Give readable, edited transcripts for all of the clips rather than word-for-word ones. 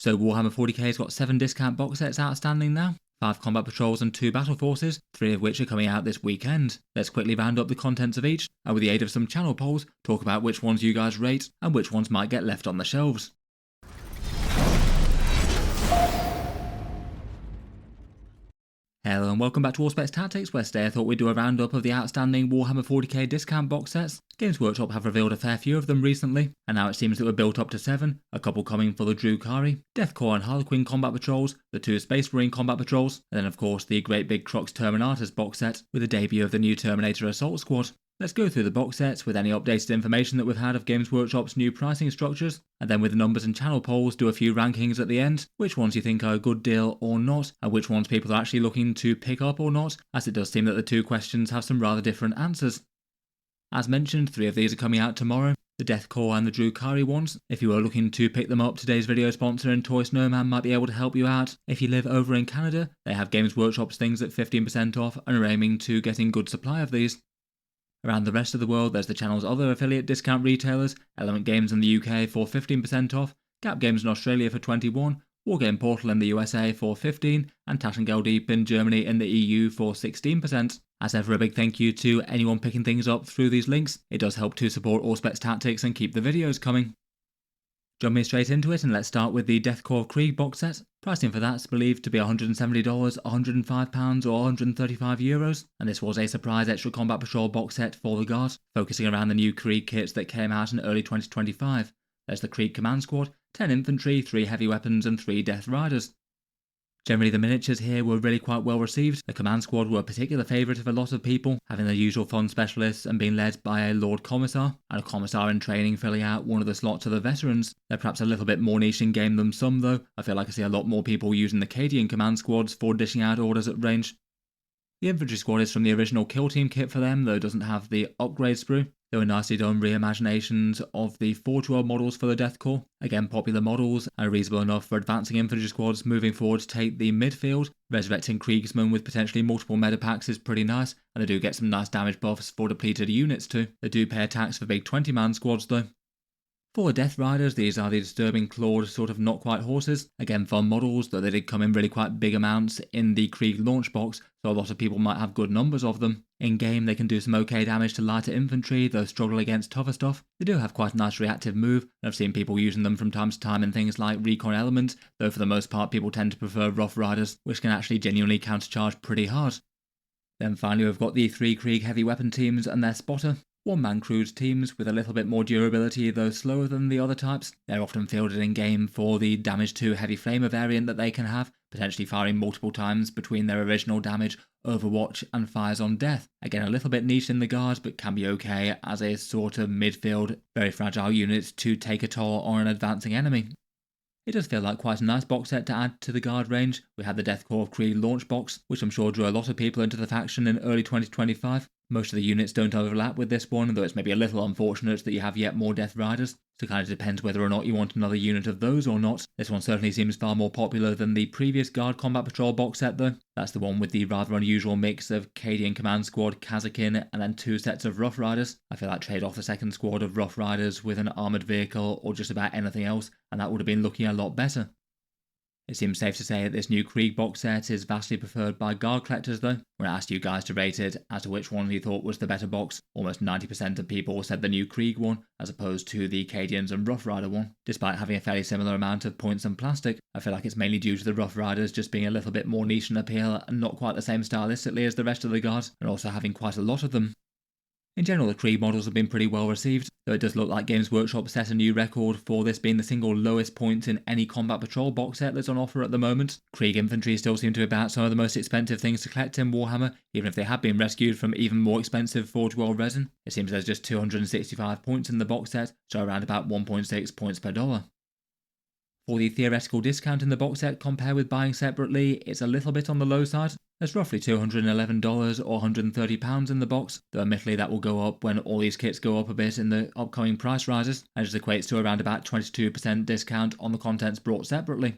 So Warhammer 40K has got 7 discount box sets outstanding now, 5 combat patrols and 2 battle forces, 3 of which are coming out this weekend. Let's quickly round up the contents of each, and with the aid of some channel polls, talk about which ones you guys rate and which ones might get left on the shelves. Hello and welcome back to Warlords Tactics, where today I thought we'd do a roundup of the outstanding Warhammer 40k discount box sets. Games Workshop have revealed a fair few of them recently, and now it seems that we're built up to 7, a couple coming for the Drukhari, Death Korps and Harlequin combat patrols, the 2 Space Marine combat patrols, and then of course the great big Crux Terminatus box set with the debut of the new Terminator Assault Squad. Let's go through the box sets with any updated information that we've had of Games Workshop's new pricing structures, and then with the numbers and channel polls do a few rankings at the end, which ones you think are a good deal or not, and which ones people are actually looking to pick up or not, as it does seem that the 2 questions have some rather different answers. As mentioned, 3 of these are coming out tomorrow, the Death Korps and the Drukhari ones. If you are looking to pick them up, today's video sponsor and toy Snowman might be able to help you out. If you live over in Canada, they have Games Workshop's things at 15% off and are aiming to get in good supply of these. Around the rest of the world, there's the channel's other affiliate discount retailers, Element Games in the UK for 15% off, Gap Games in Australia for 21%, Wargame Portal in the USA for 15%, and Taschengeldieb in Germany in the EU for 16%. As ever, a big thank you to anyone picking things up through these links. It does help to support Warlords Tactics and keep the videos coming. Jump me straight into it, and let's start with the Death Korps Krieg box set. Pricing for that's believed to be $170, £105 or €135, and this was a surprise extra combat patrol box set for the Guard, focusing around the new Krieg kits that came out in early 2025. There's the Krieg Command Squad, 10 infantry, 3 heavy weapons and 3 Death Riders. Generally the miniatures here were really quite well received. The Command Squad were a particular favourite of a lot of people, having their usual fun specialists and being led by a Lord Commissar, and a Commissar in training filling out one of the slots of the veterans. They're perhaps a little bit more niche in game than some though. I feel like I see a lot more people using the Cadian Command Squads for dishing out orders at range. The infantry squad is from the original Kill Team kit for them, though it doesn't have the upgrade sprue. There were nicely done reimaginations of the Forge World models for the Death Korps. Again, popular models and reasonable enough for advancing infantry squads moving forward to take the midfield. Resurrecting Kriegsmen with potentially multiple meta packs is pretty nice, and they do get some nice damage buffs for depleted units too. They do pay attacks for big 20-man squads though. For the Death Riders, these are the disturbing clawed sort of not quite horses. Again, fun models, though they did come in really quite big amounts in the Krieg launch box, so a lot of people might have good numbers of them. In game, they can do some okay damage to lighter infantry, though struggle against tougher stuff. They do have quite a nice reactive move, and I've seen people using them from time to time in things like recon elements, though for the most part people tend to prefer Rough Riders, which can actually genuinely countercharge pretty hard. Then finally we've got the 3 Krieg heavy weapon teams and their spotter. 1-man cruise teams with a little bit more durability, though slower than the other types. They're often fielded in game for the damage to heavy flamer variant that they can have, potentially firing multiple times between their original damage, Overwatch and fires on death. Again, a little bit niche in the Guard, but can be okay as a sort of midfield, very fragile unit to take a toll on an advancing enemy. It does feel like quite a nice box set to add to the Guard range. We had the Death Korps Krieg launch box, which I'm sure drew a lot of people into the faction in early 2025. Most of the units don't overlap with this one, though it's maybe a little unfortunate that you have yet more Death Riders, so it kind of depends whether or not you want another unit of those or not. This one certainly seems far more popular than the previous Guard Combat Patrol box set though. That's the one with the rather unusual mix of Cadian Command Squad, Kazakin, and then 2 sets of Rough Riders. I feel like trade off the second squad of Rough Riders with an armoured vehicle or just about anything else, and that would have been looking a lot better. It seems safe to say that this new Krieg box set is vastly preferred by Guard collectors though. When I asked you guys to rate it as to which one you thought was the better box, almost 90% of people said the new Krieg one, as opposed to the Cadians and Rough Rider one. Despite having a fairly similar amount of points and plastic, I feel like it's mainly due to the Rough Riders just being a little bit more niche in appeal and not quite the same stylistically as the rest of the Guard, and also having quite a lot of them. In general, the Krieg models have been pretty well received, though it does look like Games Workshop set a new record for this being the single lowest point in any Combat Patrol box set that's on offer at the moment. Krieg infantry still seem to be about some of the most expensive things to collect in Warhammer, even if they have been rescued from even more expensive Forge World resin. It seems there's just 265 points in the box set, so around about 1.6 points per dollar. For the theoretical discount in the box set compared with buying separately, it's a little bit on the low side. There's roughly $211 or £130 in the box, though admittedly that will go up when all these kits go up a bit in the upcoming price rises, and just equates to around about 22% discount on the contents brought separately.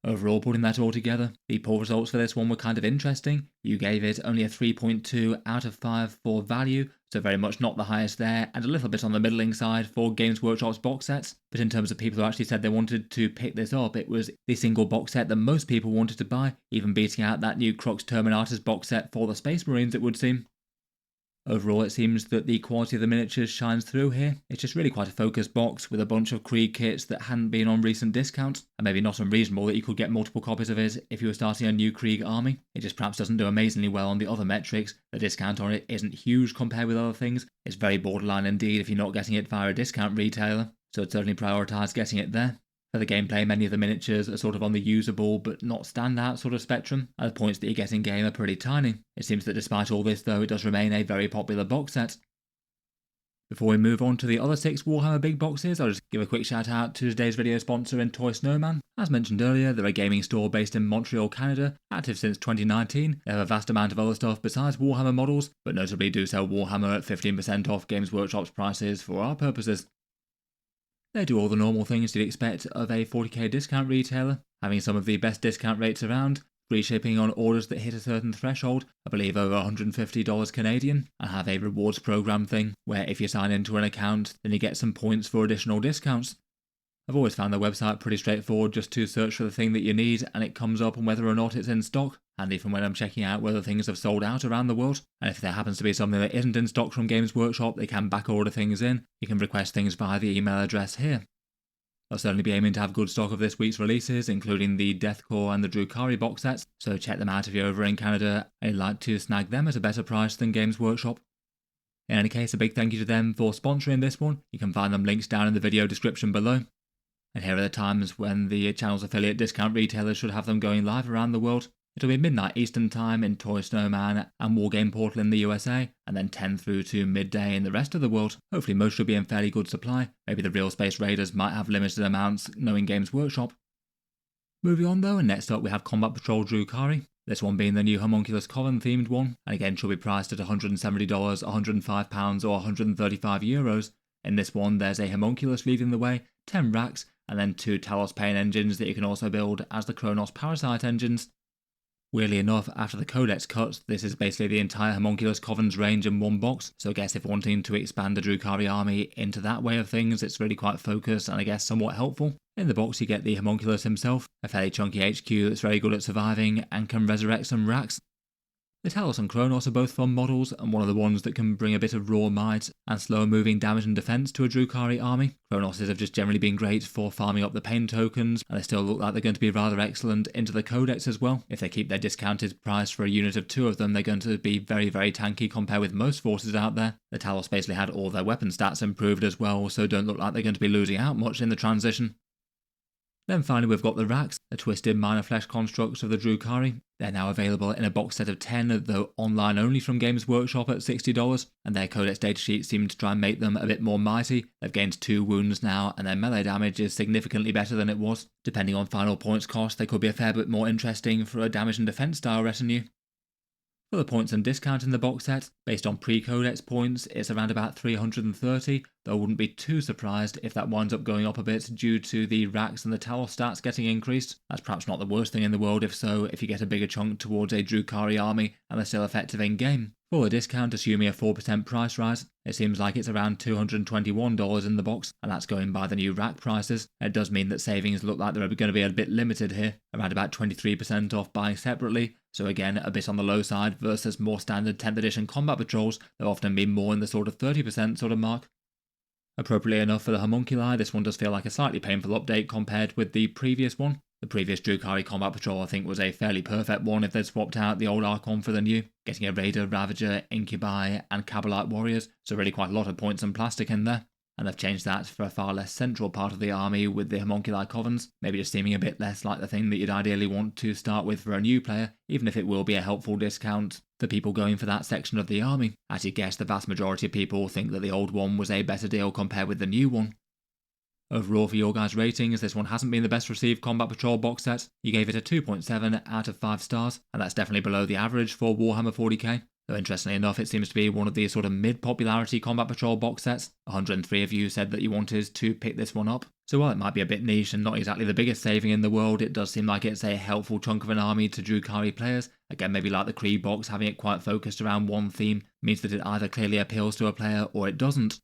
Overall, putting that all together, the poll results for this one were kind of interesting. You gave it only a 3.2 out of 5 for value, so very much not the highest there, and a little bit on the middling side for Games Workshop's box sets. But in terms of people who actually said they wanted to pick this up, it was the single box set that most people wanted to buy, even beating out that new Crux Terminatus box set for the Space Marines, it would seem. Overall, it seems that the quality of the miniatures shines through here. It's just really quite a focused box with a bunch of Krieg kits that hadn't been on recent discounts, and maybe not unreasonable that you could get multiple copies of it if you were starting a new Krieg army. It just perhaps doesn't do amazingly well on the other metrics. The discount on it isn't huge compared with other things. It's very borderline indeed if you're not getting it via a discount retailer, so I'd certainly prioritise getting it there. For the gameplay, many of the miniatures are sort of on the usable but not standout sort of spectrum, and the points that you get in game are pretty tiny. It seems that despite all this though, it does remain a very popular box set. Before we move on to the other 6 Warhammer big boxes, I'll just give a quick shout out to today's video sponsor in Toy Snowman. As mentioned earlier, they're a gaming store based in Montreal, Canada, active since 2019. They have a vast amount of other stuff besides Warhammer models, but notably do sell Warhammer at 15% off Games Workshop's prices for our purposes. They do all the normal things you'd expect of a 40k discount retailer, having some of the best discount rates around, free shipping on orders that hit a certain threshold, I believe over $150 Canadian, and have a rewards program thing, where if you sign into an account, then you get some points for additional discounts. I've always found their website pretty straightforward, just to search for the thing that you need and it comes up on whether or not it's in stock, handy from when I'm checking out whether things have sold out around the world, and if there happens to be something that isn't in stock from Games Workshop, they can back order things in. You can request things via the email address here. I'll certainly be aiming to have good stock of this week's releases, including the Death Korps and the Drukhari box sets, so check them out if you're over in Canada and you'd like to snag them at a better price than Games Workshop. In any case, a big thank you to them for sponsoring this one. You can find them links down in the video description below. And here are the times when the channel's affiliate discount retailers should have them going live around the world. It'll be midnight Eastern Time in Toy Snowman and Wargame Portal in the USA, and then 10 through to midday in the rest of the world. Hopefully most should be in fairly good supply. Maybe the Realspace Raiders might have limited amounts, knowing Games Workshop. Moving on though, and next up we have Combat Patrol Drukhari. This one being the new Homunculus Coven themed one, and again should be priced at $170, £105 or €135. In this one there's a Homunculus leading the way, 10 racks, and then 2 Talos Pain engines that you can also build as the Kronos Parasite engines. Weirdly enough, after the Codex cuts, this is basically the entire Homunculus Coven's range in one box, so I guess if wanting to expand the Drukhari army into that way of things, it's really quite focused and I guess somewhat helpful. In the box you get the Homunculus himself, a fairly chunky HQ that's very good at surviving and can resurrect some racks. The Talos and Kronos are both fun models, and one of the ones that can bring a bit of raw might and slower moving damage and defense to a Drukhari army. Kronoses have just generally been great for farming up the pain tokens, and they still look like they're going to be rather excellent into the Codex as well. If they keep their discounted price for a unit of 2 of them, they're going to be very, very tanky compared with most forces out there. The Talos basically had all their weapon stats improved as well, so don't look like they're going to be losing out much in the transition. Then finally we've got the racks, the twisted minor flesh constructs of the Drukhari. They're now available in a box set of 10, though online only from Games Workshop at $60, and their Codex datasheet seemed to try and make them a bit more mighty. They've gained 2 wounds now, and their melee damage is significantly better than it was. Depending on final points cost, they could be a fair bit more interesting for a damage and defense style retinue. For the points and discount in the box set, based on pre-Codex points, it's around about 330, though I wouldn't be too surprised if that winds up going up a bit due to the racks and the Talos stats getting increased. That's perhaps not the worst thing in the world if so, if you get a bigger chunk towards a Drukhari army and they're still effective in game. For the discount, assuming a 4% price rise, it seems like it's around $221 in the box, and that's going by the new rack prices. It does mean that savings look like they're going to be a bit limited here, around about 23% off buying separately, so again a bit on the low side versus more standard 10th edition combat patrols that often be more in the sort of 30% sort of mark. Appropriately enough for the Homunculi, this one does feel like a slightly painful update compared with the previous one. The previous Drukhari Combat Patrol I think was a fairly perfect one if they'd swapped out the old Archon for the new, getting a Raider, Ravager, Incubi and Cabalite Warriors, so really quite a lot of points and plastic in there. And they've changed that for a far less central part of the army with the Homunculi Covens, maybe just seeming a bit less like the thing that you'd ideally want to start with for a new player, even if it will be a helpful discount for people going for that section of the army. As you guess, the vast majority of people think that the old one was a better deal compared with the new one. Overall for your guys' ratings, this one hasn't been the best received Combat Patrol box set. You gave it a 2.7 out of 5 stars, and that's definitely below the average for Warhammer 40k. Though interestingly enough, it seems to be one of these sort of mid-popularity Combat Patrol box sets. 103 of you said that you wanted to pick this one up. So while it might be a bit niche and not exactly the biggest saving in the world, it does seem like it's a helpful chunk of an army to Drukhari players. Again, maybe like the Krieg box, having it quite focused around one theme means that it either clearly appeals to a player or it doesn't.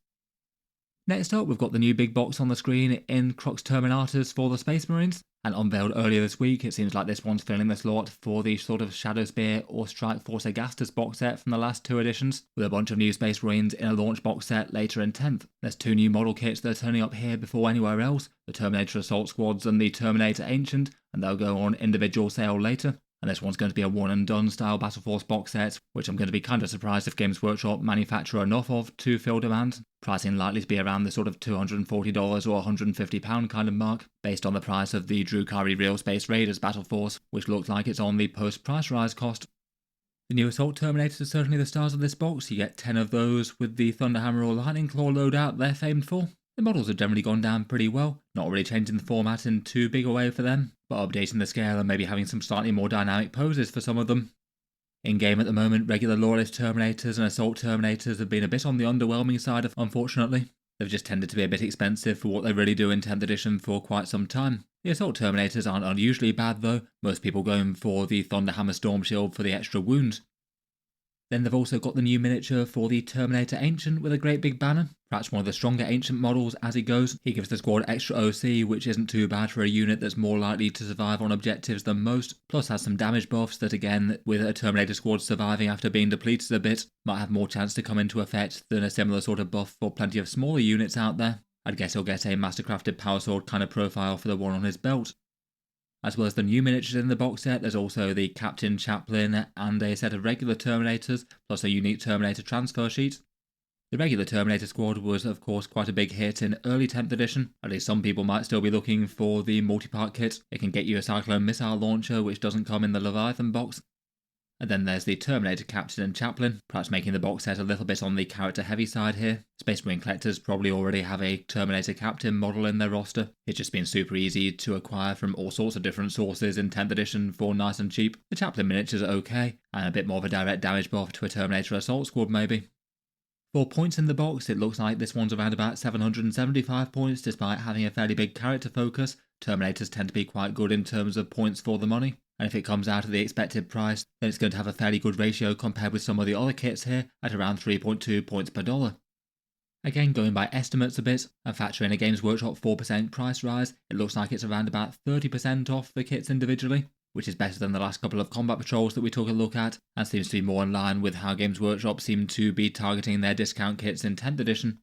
Next up, we've got the new big box on the screen in Crux Terminatus for the Space Marines. And unveiled earlier this week, it seems like this one's filling the slot for the sort of Shadow Spear or Strike Force Agastus box set from the last 2 editions, with a bunch of new Space Marines in a launch box set later in 10th. There's 2 new model kits that are turning up here before anywhere else, the Terminator Assault Squads and the Terminator Ancient, and they'll go on individual sale later. And this one's going to be a one and done style Battleforce box set, which I'm going to be kind of surprised if Games Workshop manufacture enough of to fill demand. Pricing likely to be around the sort of $240 or £150 kind of mark, based on the price of the Drukhari Realspace Raiders Battleforce, which looks like it's on the post-price rise cost. The new Assault Terminators are certainly the stars of this box. You get 10 of those with the Thunderhammer or Lightning Claw loadout they're famed for. The models have generally gone down pretty well, not really changing the format in too big a way for them, but updating the scale and maybe having some slightly more dynamic poses for some of them. In game at the moment, regular Loyalist Terminators and Assault Terminators have been a bit on the underwhelming side, unfortunately. They've just tended to be a bit expensive for what they really do in 10th edition for quite some time. The Assault Terminators aren't unusually bad though, most people going for the Thunderhammer Storm Shield for the extra wounds. Then they've also got the new miniature for the Terminator Ancient with a great big banner. Perhaps one of the stronger Ancient models as he goes. He gives the squad extra OC, which isn't too bad for a unit that's more likely to survive on objectives than most. Plus has some damage buffs that again, with a Terminator squad surviving after being depleted a bit, might have more chance to come into effect than a similar sort of buff for plenty of smaller units out there. I'd guess he'll get a mastercrafted power sword kind of profile for the one on his belt. As well as the new miniatures in the box set, there's also the Captain, Chaplain, and a set of regular Terminators, plus a unique Terminator transfer sheet. The regular Terminator squad was of course quite a big hit in early 10th edition, at least some people might still be looking for the multi-part kit. It can get you a Cyclone missile launcher which doesn't come in the Leviathan box. And then there's the Terminator Captain and Chaplain, perhaps making the box set a little bit on the character heavy side here. Space Marine collectors probably already have a Terminator Captain model in their roster. It's just been super easy to acquire from all sorts of different sources in 10th edition for nice and cheap. The Chaplain miniatures are okay, and a bit more of a direct damage buff to a Terminator Assault Squad maybe. For points in the box, it looks like this one's around about 775 points despite having a fairly big character focus. Terminators tend to be quite good in terms of points for the money. And if it comes out of the expected price, then it's going to have a fairly good ratio compared with some of the other kits here at around 3.2 points per dollar. Again, going by estimates a bit, and factoring a Games Workshop 4% price rise, it looks like it's around about 30% off the kits individually, which is better than the last couple of Combat Patrols that we took a look at, and seems to be more in line with how Games Workshop seem to be targeting their discount kits in 10th edition.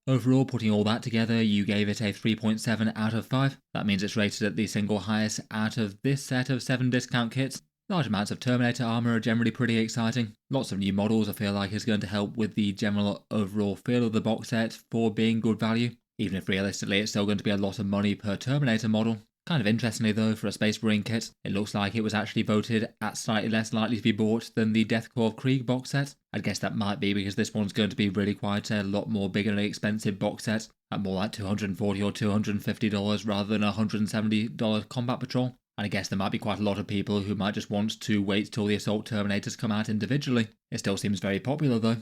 Overall, putting all that together, you gave it a 3.7 out of 5. That means it's rated at the single highest out of this set of 7 discount kits. Large amounts of Terminator armour are generally pretty exciting. Lots of new models I feel like is going to help with the general overall feel of the box set for being good value, even if realistically it's still going to be a lot of money per Terminator model. Kind of interestingly though, for a Space Marine kit, it looks like it was actually voted at slightly less likely to be bought than the Deathcore of Krieg box set. I'd guess that might be because this one's going to be really quite a lot more big and expensive box set, at more like $240 or $250 rather than $170 Combat Patrol. And I guess there might be quite a lot of people who might just want to wait till the Assault Terminators come out individually. It still seems very popular though.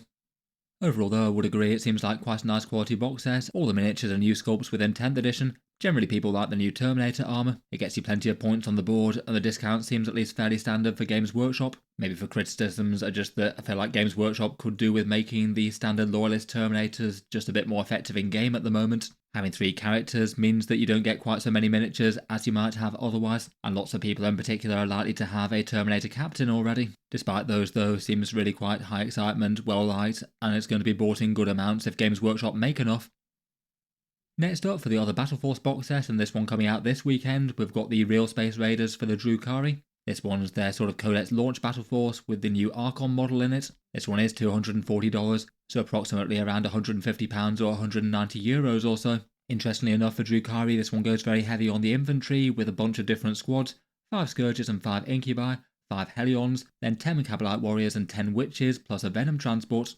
Overall though, I would agree it seems like quite a nice quality box set. All the miniatures and new sculpts within 10th edition. Generally people like the new Terminator armour. It gets you plenty of points on the board, and the discount seems at least fairly standard for Games Workshop. Maybe for criticisms are just that I feel like Games Workshop could do with making the standard Loyalist Terminators just a bit more effective in game at the moment. Having 3 characters means that you don't get quite so many miniatures as you might have otherwise, and lots of people in particular are likely to have a Terminator Captain already. Despite those though, seems really quite high excitement, well liked, and it's going to be bought in good amounts if Games Workshop make enough. Next up for the other Battleforce box set, and this one coming out this weekend, we've got the Realspace Raiders for the Drukhari. This one's their sort of Codex launch Battleforce with the new Archon model in it. This one is $240, so approximately around £150 or €190 or so. Interestingly enough for Drukhari, this one goes very heavy on the infantry with a bunch of different squads, 5 Scourges and 5 Incubi, 5 Hellions, then 10 Cabalite Warriors and 10 Witches, plus a Venom transport.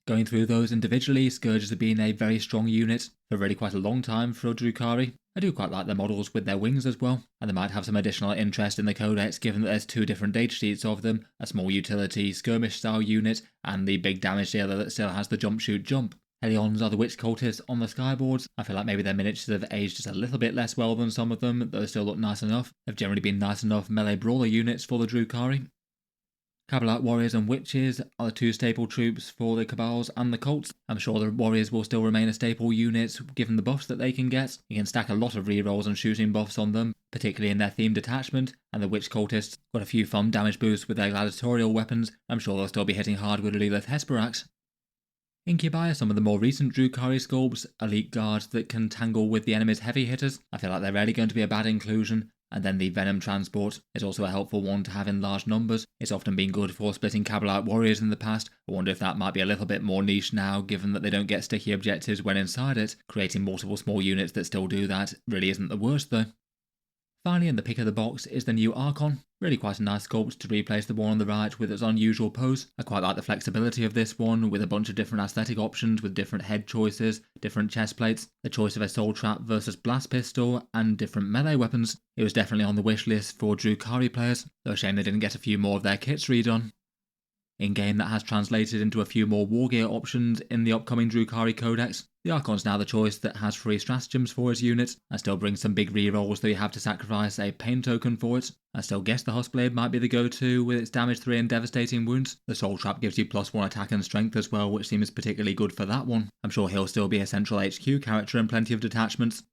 Going through those individually, Scourges have been a very strong unit for really quite a long time for Drukhari. I do quite like the models with their wings as well, and they might have some additional interest in the codex given that there's two different datasheets of them, a small utility skirmish style unit, and the big damage dealer that still has the jump shoot jump. Hellions are the witch cultists on the skyboards. I feel like maybe their miniatures have aged just a little bit less well than some of them, though they still look nice enough. They've generally been nice enough melee brawler units for the Drukhari. Cabalite warriors and witches are the two staple troops for the Cabals and the cults. I'm sure the warriors will still remain a staple unit given the buffs that they can get. You can stack a lot of rerolls and shooting buffs on them, particularly in their themed detachment, and the witch cultists got a few fun damage boosts with their gladiatorial weapons. I'm sure they'll still be hitting hard with a Lilith Hesperax. Incubi are some of the more recent Drukhari sculpts, elite guards that can tangle with the enemy's heavy hitters. I feel like they're rarely going to be a bad inclusion. And then the Venom Transport is also a helpful one to have in large numbers. It's often been good for splitting Cabalite warriors in the past. I wonder if that might be a little bit more niche now, given that they don't get sticky objectives when inside it. Creating multiple small units that still do that really isn't the worst though. Finally, in the pick of the box is the new Archon. Really quite a nice sculpt to replace the one on the right with its unusual pose. I quite like the flexibility of this one, with a bunch of different aesthetic options with different head choices, different chest plates, the choice of a soul trap versus blast pistol, and different melee weapons. It was definitely on the wish list for Drukhari players, though a shame they didn't get a few more of their kits redone. In-game, that has translated into a few more war gear options in the upcoming Drukhari Codex. The Archon's now the choice that has free stratagems for his units, and still brings some big rerolls though you have to sacrifice a pain token for it. I still guess the Huskblade might be the go-to with its damage 3 and devastating wounds. The Soul Trap gives you +1 attack and strength as well, which seems particularly good for that one. I'm sure he'll still be a central HQ character and plenty of detachments.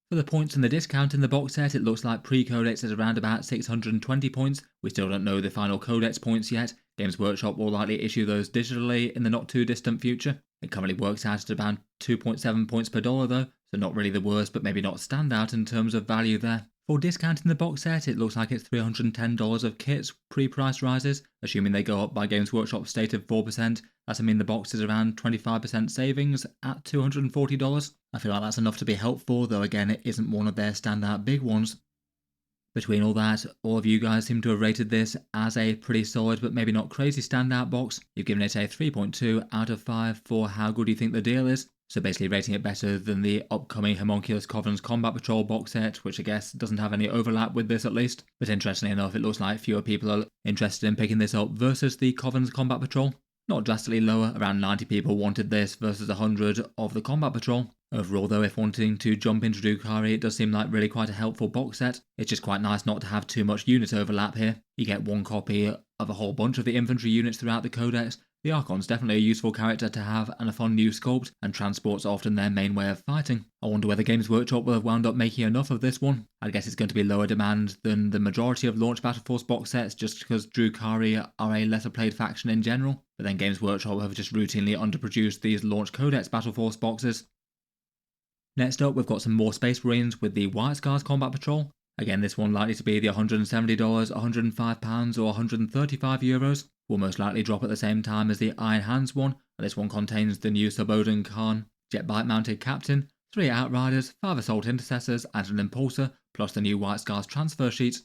For the points and the discount in the box set, it looks like pre-codex is around about 620 points. We still don't know the final codex points yet. Games Workshop will likely issue those digitally in the not too distant future. It currently works out at around 2.7 points per dollar though, so not really the worst but maybe not standout in terms of value there. For discount in the box set, it looks like it's $310 of kits pre-price rises, assuming they go up by Games Workshop's stated 4%. That's mean the box is around 25% savings at $240. I feel like that's enough to be helpful, though again it isn't one of their standout big ones. Between all that, all of you guys seem to have rated this as a pretty solid but maybe not crazy standout box. You've given it a 3.2 out of 5 for how good you think the deal is. So basically rating it better than the upcoming Homunculus Covenant's Combat Patrol box set, which I guess doesn't have any overlap with this at least. But interestingly enough, it looks like fewer people are interested in picking this up versus the Covenant's Combat Patrol. Not drastically lower, around 90 people wanted this versus 100 of the Combat Patrol. Overall though, if wanting to jump into Drukhari, it does seem like really quite a helpful box set. It's just quite nice not to have too much unit overlap here. You get one copy of a whole bunch of the infantry units throughout the codex. The Archon's definitely a useful character to have and a fun new sculpt, and transport's often their main way of fighting. I wonder whether Games Workshop will have wound up making enough of this one. I guess it's going to be lower demand than the majority of launch Battleforce box sets just because Drukhari are a lesser played faction in general, but then Games Workshop have just routinely underproduced these launch Codex Battleforce boxes. Next up, we've got some more Space Marines with the White Scars Combat Patrol. Again, this one likely to be the $170, £105 or €135. Will most likely drop at the same time as the Iron Hands one, and this one contains the new Subodhan Khan jet bike mounted captain, 3 Outriders, 5 Assault Intercessors and an Impulsor, plus the new White Scars transfer sheet.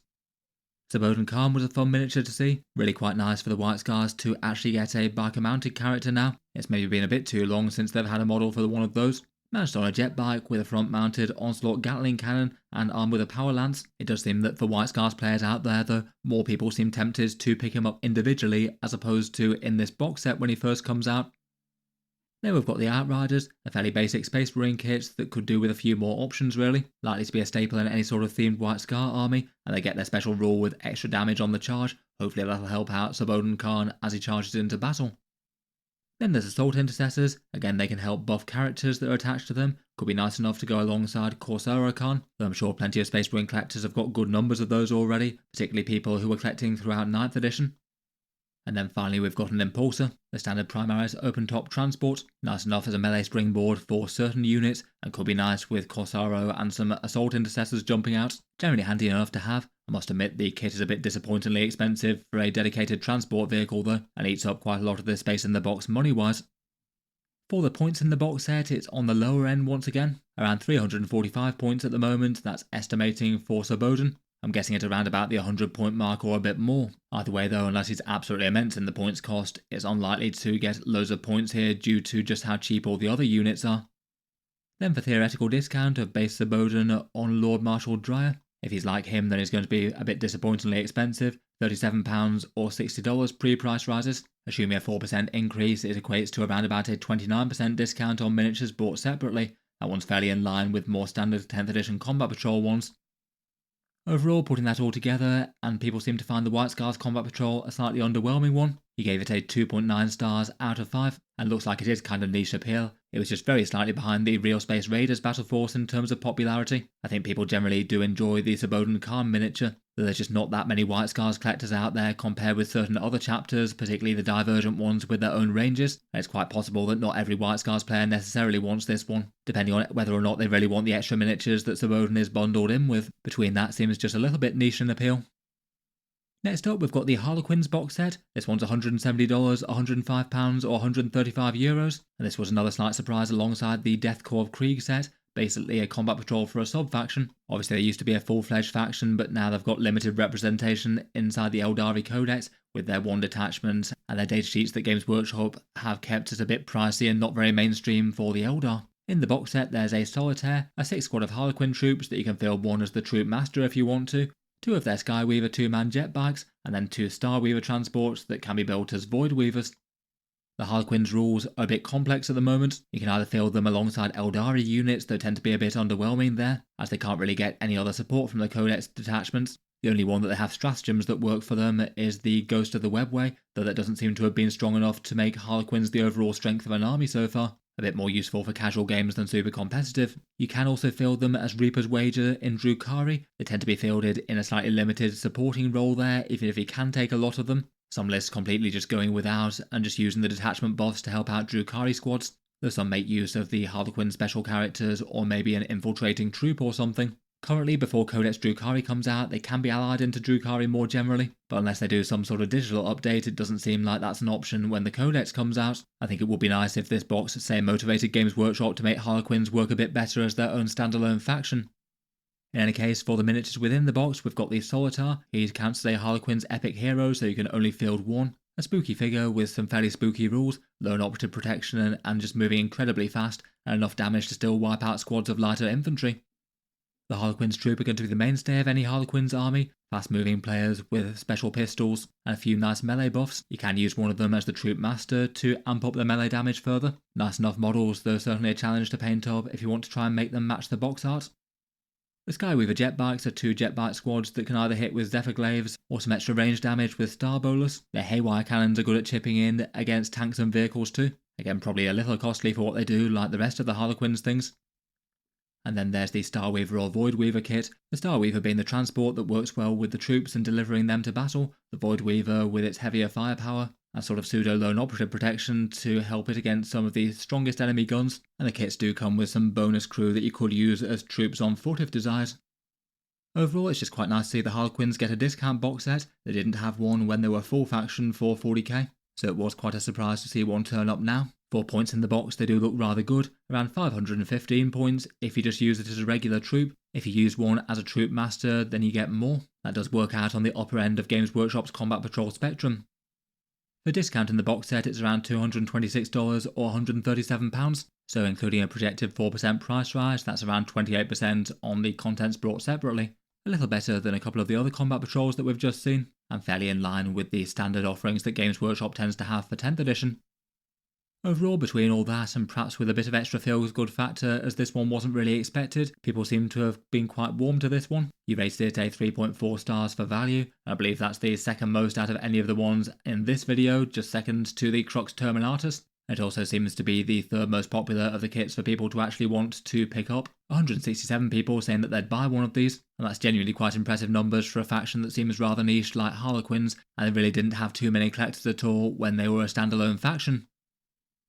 Subodhan Khan was a fun miniature to see, really quite nice for the White Scars to actually get a biker mounted character now. It's maybe been a bit too long since they've had a model for one of those. Managed on a jet bike with a front-mounted Onslaught Gatling cannon and armed with a power lance. It does seem that for White Scars players out there though, more people seem tempted to pick him up individually as opposed to in this box set when he first comes out. Then we've got the Outriders, a fairly basic Space Marine kit that could do with a few more options really. Likely to be a staple in any sort of themed White Scar army, and they get their special rule with extra damage on the charge. Hopefully that'll help out Subodhan Khan as he charges into battle. Then there's Assault Intercessors. Again, they can help buff characters that are attached to them. Could be nice enough to go alongside Corsair Khan, though I'm sure plenty of Space Marine collectors have got good numbers of those already, particularly people who were collecting throughout 9th edition. And then finally we've got an Impulsor, the standard Primaris open-top transport, nice enough as a melee springboard for certain units, and could be nice with Corsaro and some Assault Intercessors jumping out. Generally handy enough to have. I must admit the kit is a bit disappointingly expensive for a dedicated transport vehicle though, and eats up quite a lot of the space in the box money-wise. For the points in the box set, it's on the lower end once again, around 345 points at the moment, that's estimating for Subodhan. I'm guessing at around about the 100 point mark or a bit more. Either way though, unless he's absolutely immense in the points cost, it's unlikely to get loads of points here due to just how cheap all the other units are. Then for theoretical discount of base Saboden on Lord Marshal Dreyer. If he's like him, then he's going to be a bit disappointingly expensive, £37 or $60 pre-price rises. Assuming a 4% increase, it equates to around about a 29% discount on miniatures bought separately. That one's fairly in line with more standard 10th edition Combat Patrol ones. Overall, putting that all together, and people seem to find the White Scars Combat Patrol a slightly underwhelming one. He gave it a 2.9 stars out of 5, and looks like it is kind of niche appeal. It was just very slightly behind the Realspace Raiders Battleforce in terms of popularity. I think people generally do enjoy the Saboden Khan miniature, though there's just not that many White Scars collectors out there compared with certain other chapters, particularly the divergent ones with their own ranges. And it's quite possible that not every White Scars player necessarily wants this one, depending on whether or not they really want the extra miniatures that Saboden is bundled in with. Between that seems just a little bit niche in appeal. Next up, we've got the Harlequins box set. This one's $170, £105 or €135, and this was another slight surprise alongside the Death Corps of Krieg set, basically a combat patrol for a sub-faction. Obviously, they used to be a full-fledged faction, but now they've got limited representation inside the Eldari Codex with their one detachment, and their datasheets that Games Workshop have kept as a bit pricey and not very mainstream for the Eldar. In the box set, there's a Solitaire, a 6 squad of Harlequin troops that you can field one as the Troop Master if you want to, 2 of their Skyweaver 2-man jet bikes, and then 2 Starweaver transports that can be built as Void Weavers. The Harlequins rules are a bit complex at the moment. You can either field them alongside Eldari units that tend to be a bit underwhelming there, as they can't really get any other support from the Codex detachments. The only one that they have stratagems that work for them is the Ghost of the Webway, though that doesn't seem to have been strong enough to make Harlequins the overall strength of an army so far. A bit more useful for casual games than super competitive. You can also field them as Reaper's Wager in Drukhari. They tend to be fielded in a slightly limited supporting role there, even if you can take a lot of them. Some lists completely just going without and just using the detachment boss to help out Drukhari squads, though some make use of the Harlequin special characters or maybe an infiltrating troop or something. Currently, before Codex Drukhari comes out, they can be allied into Drukhari more generally, but unless they do some sort of digital update, it doesn't seem like that's an option when the Codex comes out. I think it would be nice if this box, say, motivated Games Workshop to make Harlequins work a bit better as their own standalone faction. In any case, for the miniatures within the box, we've got the Solitaire. He counts as a Harlequin's epic hero, so you can only field one. A spooky figure with some fairly spooky rules, lone operative protection and just moving incredibly fast, and enough damage to still wipe out squads of lighter infantry. The Harlequins troop are going to be the mainstay of any Harlequins army, fast-moving players with special pistols and a few nice melee buffs. You can use one of them as the Troop Master to amp up their melee damage further. Nice enough models, though certainly a challenge to paint up if you want to try and make them match the box art. The Skyweaver jet bikes are 2 jet bike squads that can either hit with Zephyr Glaives or some extra range damage with Star Bolus. Their Haywire cannons are good at chipping in against tanks and vehicles too. Again, probably a little costly for what they do, like the rest of the Harlequins things. And then there's the Starweaver or Void Weaver kit, the Starweaver being the transport that works well with the troops and delivering them to battle, the Void Weaver with its heavier firepower, and sort of pseudo-lone operative protection to help it against some of the strongest enemy guns, and the kits do come with some bonus crew that you could use as troops on foot if desired. Overall, it's just quite nice to see the Harlequins get a discount box set. They didn't have one when they were full faction for 40k, so it was quite a surprise to see one turn up now. 4 points in the box, they do look rather good, around 515 points if you just use it as a regular troop. If you use one as a troop master, then you get more. That does work out on the upper end of Games Workshop's Combat Patrol spectrum. The discount in the box set is around $226 or £137, so including a projected 4% price rise, that's around 28% on the contents brought separately. A little better than a couple of the other Combat Patrols that we've just seen, and fairly in line with the standard offerings that Games Workshop tends to have for 10th edition. Overall, between all that and perhaps with a bit of extra feels-good factor as this one wasn't really expected, people seem to have been quite warm to this one. You rated it a 3.4 stars for value, and I believe that's the second most out of any of the ones in this video, just second to the Crux Terminatus. It also seems to be the third most popular of the kits for people to actually want to pick up. 167 people saying that they'd buy one of these, and that's genuinely quite impressive numbers for a faction that seems rather niche like Harlequins, and they really didn't have too many collectors at all when they were a standalone faction.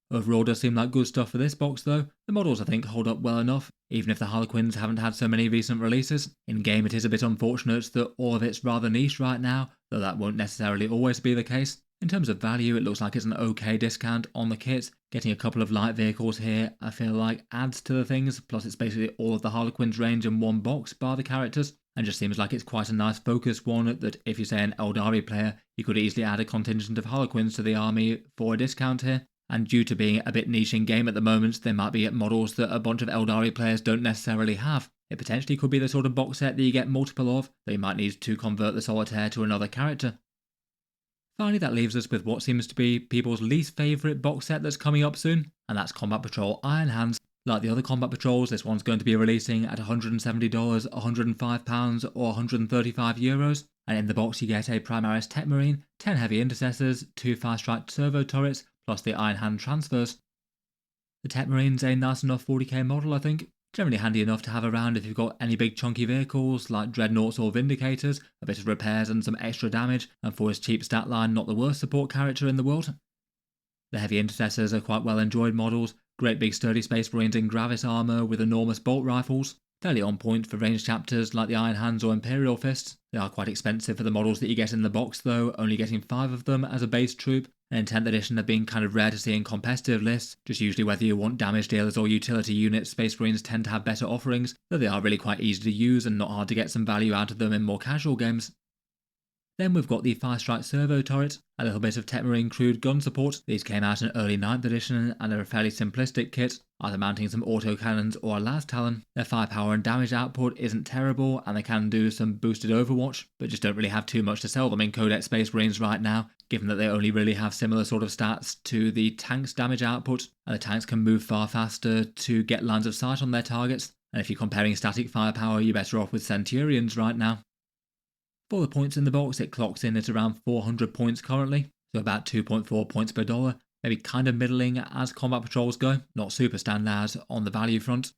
Overall does seem like good stuff for this box though. The models I think hold up well enough, even if the Harlequins haven't had so many recent releases. In game it is a bit unfortunate that all of it's rather niche right now, though that won't necessarily always be the case. In terms of value, it looks like it's an okay discount on the kit. Getting a couple of light vehicles here I feel like adds to the things, plus it's basically all of the Harlequins range in one box bar the characters, and just seems like it's quite a nice focused one that if you say an Eldari player, you could easily add a contingent of Harlequins to the army for a discount here. and due to being a bit niche in game at the moment, there might be models that a bunch of Eldari players don't necessarily have. It potentially could be the sort of box set that you get multiple of, that you might need to convert the Solitaire to another character. Finally, that leaves us with what seems to be people's least favourite box set that's coming up soon, and that's Combat Patrol Iron Hands. Like the other Combat Patrols, this one's going to be releasing at $170, £105 or €135, and in the box you get a Primaris Tech Marine, 10 Heavy Intercessors, 2 Fast Strike Servo Turrets, plus the Iron Hand transfers. The Tech Marine's a nice enough 40k model, I think. Generally handy enough to have around if you've got any big chunky vehicles like Dreadnoughts or Vindicators, a bit of repairs and some extra damage, and for his cheap stat line, not the worst support character in the world. The Heavy Intercessors are quite well enjoyed models, great big sturdy Space Marines in Gravis armour with enormous bolt rifles, fairly on point for ranged chapters like the Iron Hands or Imperial Fists. They are quite expensive for the models that you get in the box though, only getting 5 of them as a base troop, and in 10th edition have been kind of rare to see in competitive lists, just usually whether you want damage dealers or utility units, Space Marines tend to have better offerings, though they are really quite easy to use and not hard to get some value out of them in more casual games. Then we've got the 5 Strike Servo Turret, a little bit of Tech Marine crude gun support. These came out in early 9th edition and are a fairly simplistic kit, either mounting some autocannons or a las talon. Their firepower and damage output isn't terrible and they can do some boosted overwatch, but just don't really have too much to sell them in Codex Space Marines right now, given that they only really have similar sort of stats to the tank's damage output, and the tanks can move far faster to get lines of sight on their targets, and if you're comparing static firepower you're better off with Centurions right now. For the points in the box, it clocks in at around 400 points currently, so about 2.4 points per dollar, maybe kind of middling as combat patrols go, not super standout on the value front.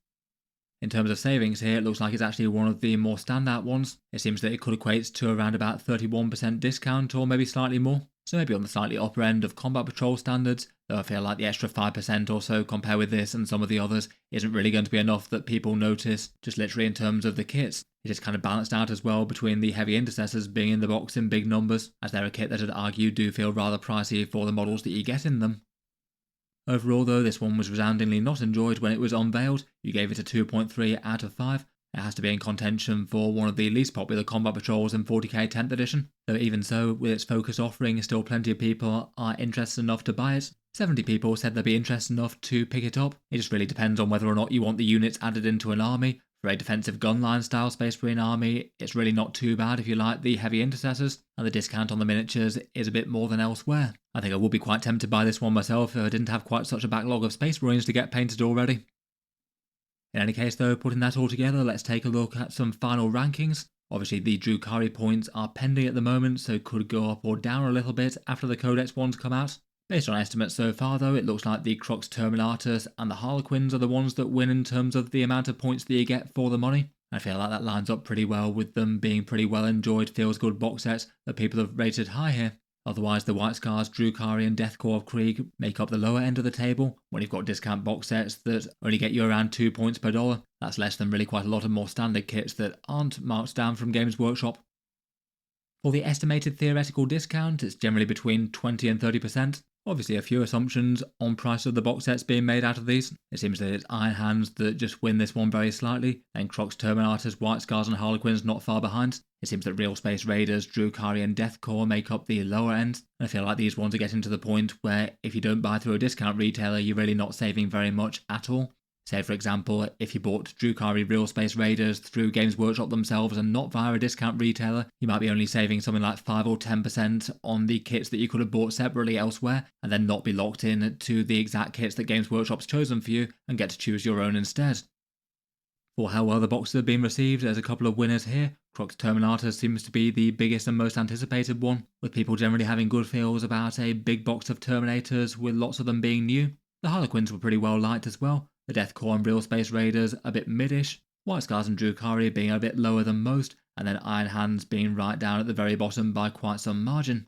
In terms of savings here, it looks like it's actually one of the more standout ones. It seems that it could equate to around about 31% discount or maybe slightly more, so maybe on the slightly upper end of combat patrol standards, though I feel like the extra 5% or so compared with this and some of the others isn't really going to be enough that people notice, just literally in terms of the kits. It is kind of balanced out as well between the Heavy Intercessors being in the box in big numbers, as they're a kit that I'd argue do feel rather pricey for the models that you get in them. Overall though, this one was resoundingly not enjoyed when it was unveiled. You gave it a 2.3 out of 5. It has to be in contention for one of the least popular combat patrols in 40k 10th edition, though even so, with its focus offering, still plenty of people are interested enough to buy it. 70 people said they'd be interested enough to pick it up. It just really depends on whether or not you want the units added into an army. For a defensive gunline style Space Marine army, it's really not too bad if you like the Heavy Intercessors, and the discount on the miniatures is a bit more than elsewhere. I think I would be quite tempted by this one myself if I didn't have quite such a backlog of Space Marines to get painted already. In any case though, putting that all together, let's take a look at some final rankings. Obviously the Drukhari points are pending at the moment, so could go up or down a little bit after the Codex ones come out. Based on estimates so far though, it looks like the Crux Terminatus and the Harlequins are the ones that win in terms of the amount of points that you get for the money. I feel like that lines up pretty well with them being pretty well enjoyed, feels good box sets that people have rated high here. Otherwise, the White Scars, Drukhari and Death Korps of Krieg make up the lower end of the table, when you've got discount box sets that only get you around 2 points per dollar. That's less than really quite a lot of more standard kits that aren't marked down from Games Workshop. For the estimated theoretical discount, it's generally between 20 and 30%. Obviously a few assumptions on price of the box sets being made out of these. It seems that it's Iron Hands that just win this one very slightly, and Crux Terminatus, White Scars and Harlequins not far behind. It seems that Realspace Raiders, Drukhari and Death Korps make up the lower end, and I feel like these ones are getting to the point where if you don't buy through a discount retailer, you're really not saving very much at all. Say for example, if you bought Drukhari Realspace Raiders through Games Workshop themselves and not via a discount retailer, you might be only saving something like 5 or 10% on the kits that you could have bought separately elsewhere, and then not be locked in to the exact kits that Games Workshop's chosen for you and get to choose your own instead. For how well the boxes have been received, there's a couple of winners here. Crux Terminatus seems to be the biggest and most anticipated one, with people generally having good feels about a big box of Terminators with lots of them being new. The Harlequins were pretty well liked as well. The Death Korps and Realspace Raiders a bit mid-ish, White Scars and Drukhari being a bit lower than most, and then Iron Hands being right down at the very bottom by quite some margin.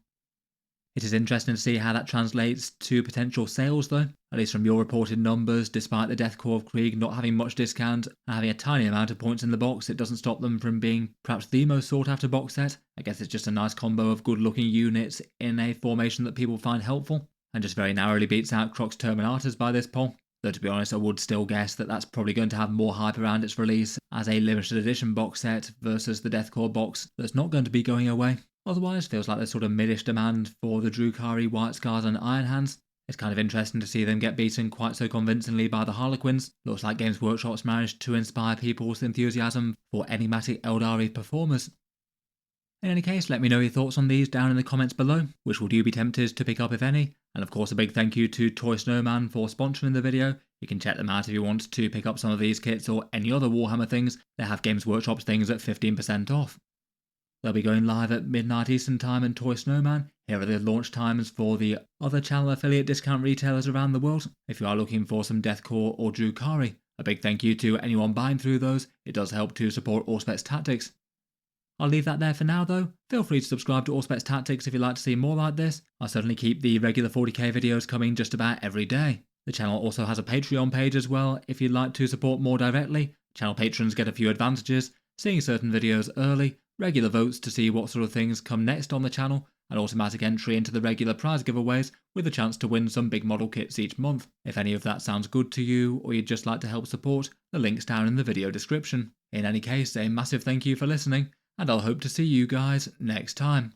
It is interesting to see how that translates to potential sales though, at least from your reported numbers. Despite the Death Korps of Krieg not having much discount and having a tiny amount of points in the box, it doesn't stop them from being perhaps the most sought after box set. I guess it's just a nice combo of good looking units in a formation that people find helpful, and just very narrowly beats out Crux Terminatus by this poll. Though to be honest, I would still guess that that's probably going to have more hype around its release as a limited edition box set versus the Death Korps box that's not going to be going away. Otherwise, feels like there's sort of mid-ish demand for the Drukhari, White Scars and Iron Hands. It's kind of interesting to see them get beaten quite so convincingly by the Harlequins. Looks like Games Workshop's managed to inspire people's enthusiasm for enigmatic Eldari performers. In any case, let me know your thoughts on these down in the comments below. Which would you be tempted to pick up if any? And of course a big thank you to Toy Snowman for sponsoring the video. You can check them out if you want to pick up some of these kits or any other Warhammer things. They have Games Workshop's things at 15% off. They'll be going live at midnight Eastern Time and Toy Snowman. Here are the launch times for the other channel affiliate discount retailers around the world if you are looking for some Deathcore or Drukhari. A big thank you to anyone buying through those. It does help to support Auspex Tactics. I'll leave that there for now though. Feel free to subscribe to Auspex Tactics if you'd like to see more like this. I'll certainly keep the regular 40k videos coming just about every day. The channel also has a Patreon page as well if you'd like to support more directly. Channel patrons get a few advantages, seeing certain videos early, regular votes to see what sort of things come next on the channel, and automatic entry into the regular prize giveaways with a chance to win some big model kits each month. If any of that sounds good to you or you'd just like to help support, the link's down in the video description. In any case, a massive thank you for listening, and I'll hope to see you guys next time.